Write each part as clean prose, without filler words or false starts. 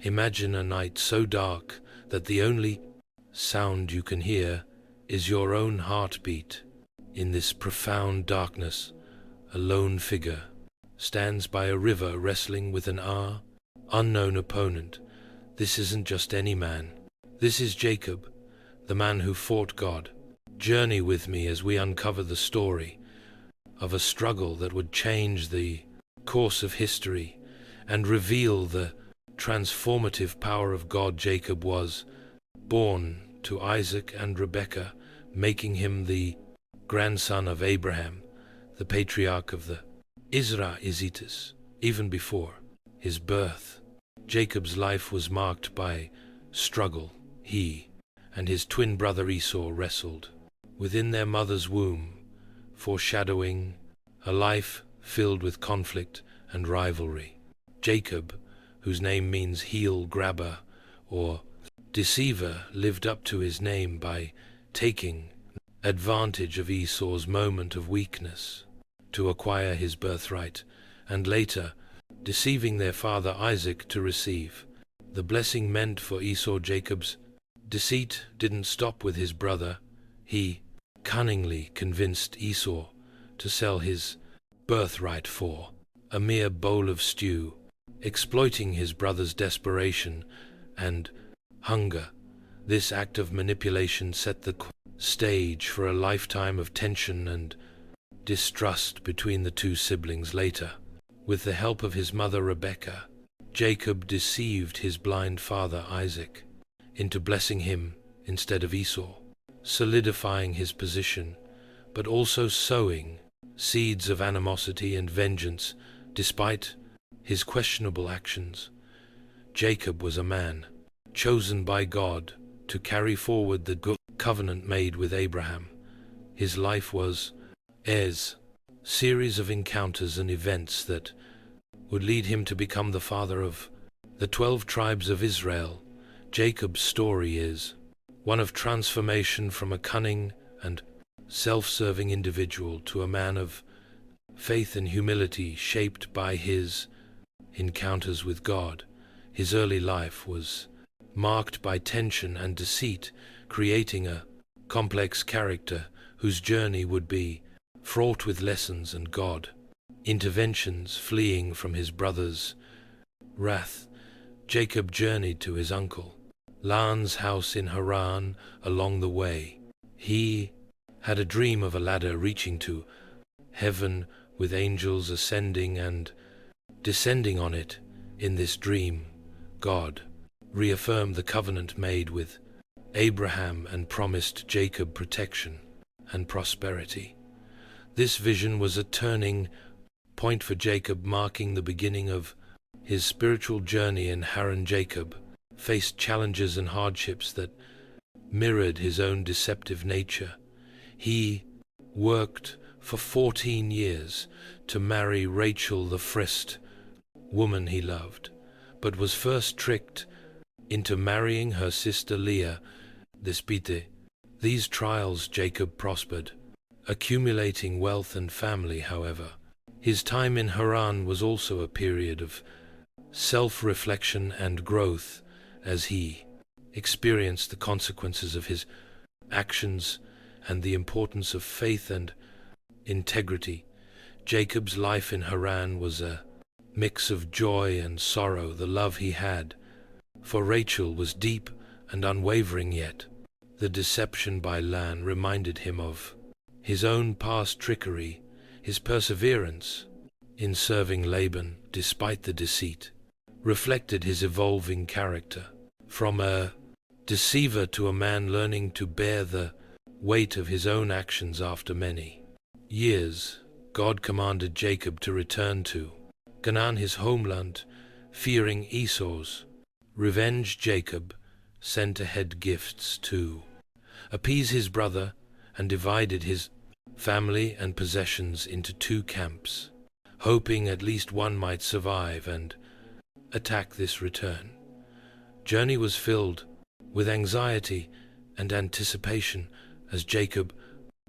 Imagine a night so dark that the only sound you can hear is your own heartbeat. In this profound darkness, a lone figure stands by a river wrestling with an unknown opponent. This isn't just any man. This is Jacob, the man who fought God. Journey with me as we uncover the story of a struggle that would change the course of history and reveal the transformative power of God. Jacob was born to Isaac and Rebekah, making him the grandson of Abraham, the patriarch of the Israelites. Even before his birth, Jacob's life was marked by struggle. He and his twin brother Esau wrestled within their mother's womb, foreshadowing a life filled with conflict and rivalry. Jacob, whose name means heel grabber or deceiver, lived up to his name by taking advantage of Esau's moment of weakness to acquire his birthright, and later deceiving their father Isaac to receive the blessing meant for Esau. Jacob's deceit didn't stop with his brother. He cunningly convinced Esau to sell his birthright for a mere bowl of stew, exploiting his brother's desperation and hunger. This act of manipulation set the stage for a lifetime of tension and distrust between the two siblings. Later, with the help of his mother Rebekah, Jacob deceived his blind father Isaac into blessing him instead of Esau, solidifying his position, but also sowing seeds of animosity and vengeance. Despite his questionable actions, Jacob was a man chosen by God to carry forward the good covenant made with Abraham. His life was a series of encounters and events that would lead him to become the father of the 12 tribes of Israel. Jacob's story is one of transformation from a cunning and self-serving individual to a man of faith and humility, shaped by his encounters with God. His early life was marked by tension and deceit, creating a complex character whose journey would be fraught with lessons and God interventions. Fleeing from his brother's wrath, Jacob journeyed to his uncle Laban's house in Haran. Along the way, he had a dream of a ladder reaching to heaven with angels ascending and descending on it. In this dream, God reaffirmed the covenant made with Abraham and promised Jacob protection and prosperity. This vision was a turning point for Jacob, marking the beginning of his spiritual journey in Haran. Jacob faced challenges and hardships that mirrored his own deceptive nature. He worked for 14 years to marry Rachel, the first woman he loved, but was first tricked into marrying her sister Leah. Despite these trials, Jacob prospered, accumulating wealth and family. However, his time in Haran was also a period of self-reflection and growth, as he experienced the consequences of his actions and the importance of faith and integrity. Jacob's life in Haran was a mix of joy and sorrow. The love he had for Rachel was deep and unwavering, yet the deception by Laban reminded him of his own past trickery. His perseverance in serving Laban, despite the deceit, reflected his evolving character. From a deceiver to a man learning to bear the weight of his own actions. After many years, God commanded Jacob to return to Canaan, his homeland, fearing Esau's revenge. Jacob sent ahead gifts to appease his brother and divided his family and possessions into 2 camps, hoping at least one might survive and attack. This return journey was filled with anxiety and anticipation as Jacob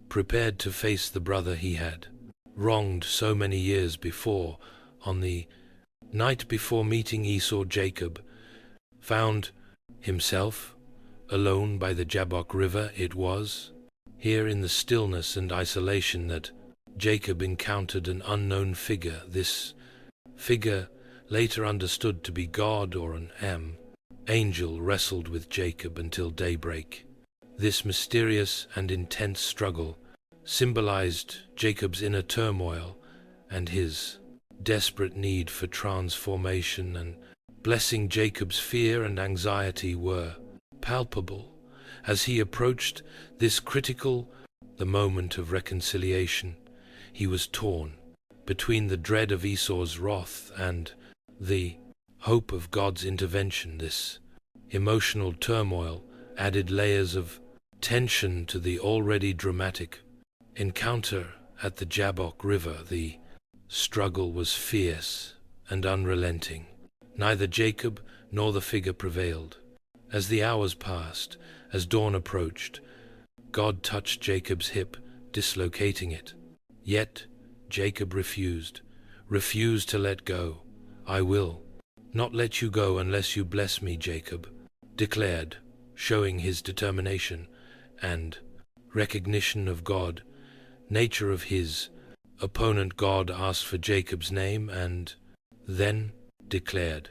prepared to face the brother he had wronged so many years before. On the night before meeting Esau, Jacob found himself alone by the Jabbok River. It was here in the stillness and isolation that Jacob encountered an unknown figure. This figure, later understood to be God or an angel, wrestled with Jacob until daybreak. This mysterious and intense struggle symbolized Jacob's inner turmoil and his desperate need for transformation, and blessing Jacob's fear and anxiety were palpable as he approached this the moment of reconciliation. He was torn between the dread of Esau's wrath and the hope of God's intervention. This emotional turmoil added layers of tension to the already dramatic encounter at the Jabbok River. The struggle was fierce and unrelenting. Neither Jacob nor the figure prevailed. As the hours passed, as dawn approached, God touched Jacob's hip, dislocating it. Yet Jacob refused to let go. "I will not let you go unless you bless me," Jacob declared, showing his determination and recognition of God nature of his opponent. God asked for Jacob's name and then declared,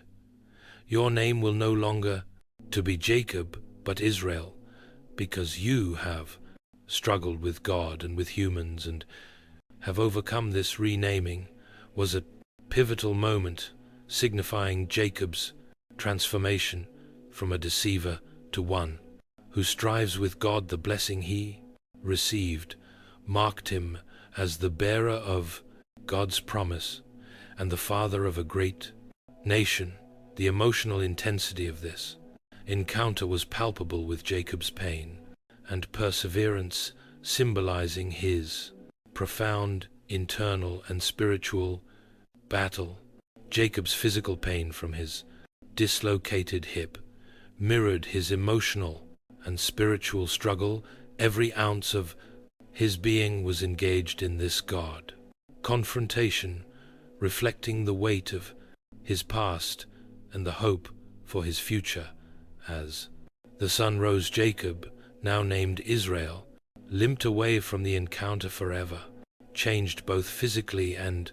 "Your name will no longer to be Jacob, but Israel, because you have struggled with God and with humans and have overcome." This renaming was a pivotal moment, signifying Jacob's transformation from a deceiver to one who strives with God. The blessing he received marked him as the bearer of God's promise and the father of a great nation. The emotional intensity of this encounter was palpable, with Jacob's pain and perseverance symbolizing his profound internal and spiritual battle. Jacob's physical pain from his dislocated hip mirrored his emotional and spiritual struggle. Every ounce of his being was engaged in this God confrontation, reflecting the weight of his past and the hope for his future. As the sun rose, Jacob, now named Israel, limped away from the encounter forever, changed both physically and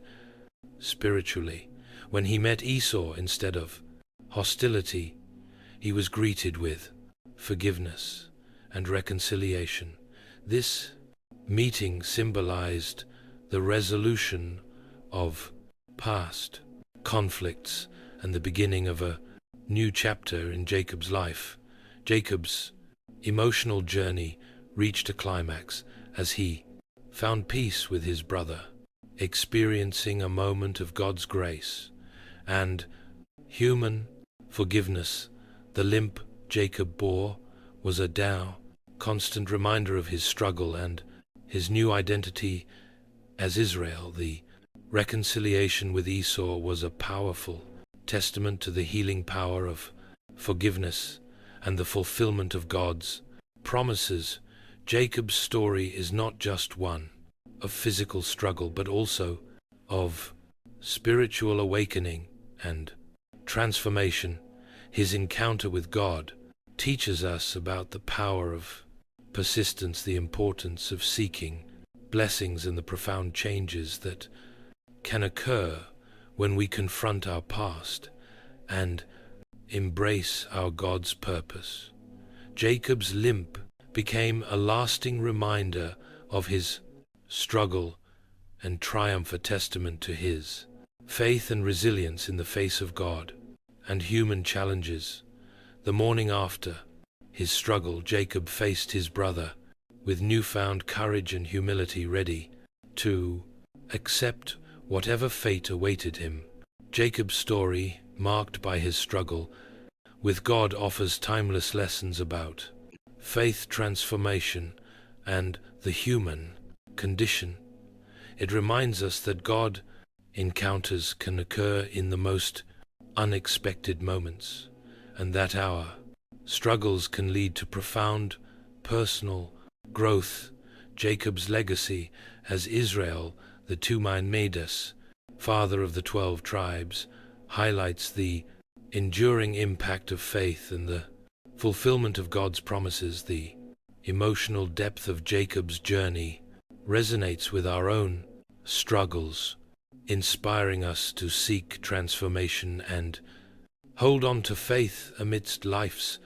spiritually. When he met Esau, instead of hostility, he was greeted with forgiveness and reconciliation. This meeting symbolized the resolution of past conflicts and the beginning of a new chapter in Jacob's life. Jacob's emotional journey reached a climax as he found peace with his brother, experiencing a moment of God's grace and human forgiveness. The limp Jacob bore was a constant reminder of his struggle and his new identity as Israel. The reconciliation with Esau was a powerful testament to the healing power of forgiveness and the fulfillment of God's promises. Jacob's story is not just one of physical struggle, but also of spiritual awakening and transformation. His encounter with God teaches us about the power of persistence, the importance of seeking blessings, and the profound changes that can occur when we confront our past and embrace our God's purpose. Jacob's limp became a lasting reminder of his struggle and triumph, a testament to his faith and resilience in the face of God and human challenges. The morning after his struggle, Jacob faced his brother with newfound courage and humility, ready to accept whatever fate awaited him. Jacob's story, marked by his struggle with God, offers timeless lessons about faith, transformation, and the human condition. It reminds us that God encounters can occur in the most unexpected moments, and that our struggles can lead to profound personal growth. Jacob's legacy as Israel, the father of the 12 tribes, highlights the enduring impact of faith and the fulfillment of God's promises. The emotional depth of Jacob's journey resonates with our own struggles, inspiring us to seek transformation and hold on to faith amidst life's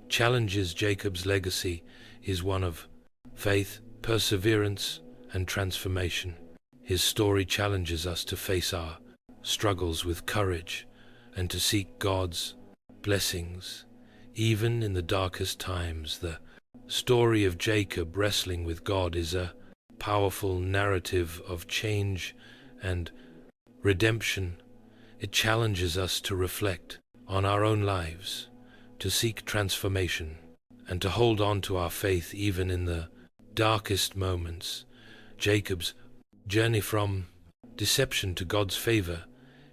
challenges. Jacob's legacy is one of faith, perseverance, and transformation. His story challenges us to face our struggles with courage and to seek God's blessings, even in the darkest times. The story of Jacob wrestling with God is a powerful narrative of change and redemption. It challenges us to reflect on our own lives, to seek transformation, and to hold on to our faith even in the darkest moments. Jacob's journey from deception to God's favor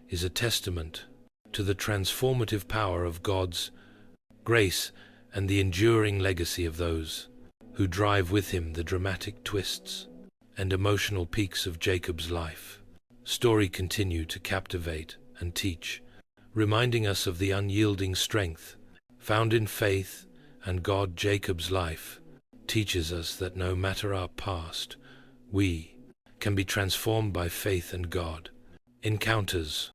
is a testament to the transformative power of God's grace and the enduring legacy of those who drive with him. The dramatic twists and emotional peaks of Jacob's life story continue to captivate and teach, reminding us of the unyielding strength found in faith and God. Jacob's life teaches us that no matter our past, we can be transformed by faith and God. Encounters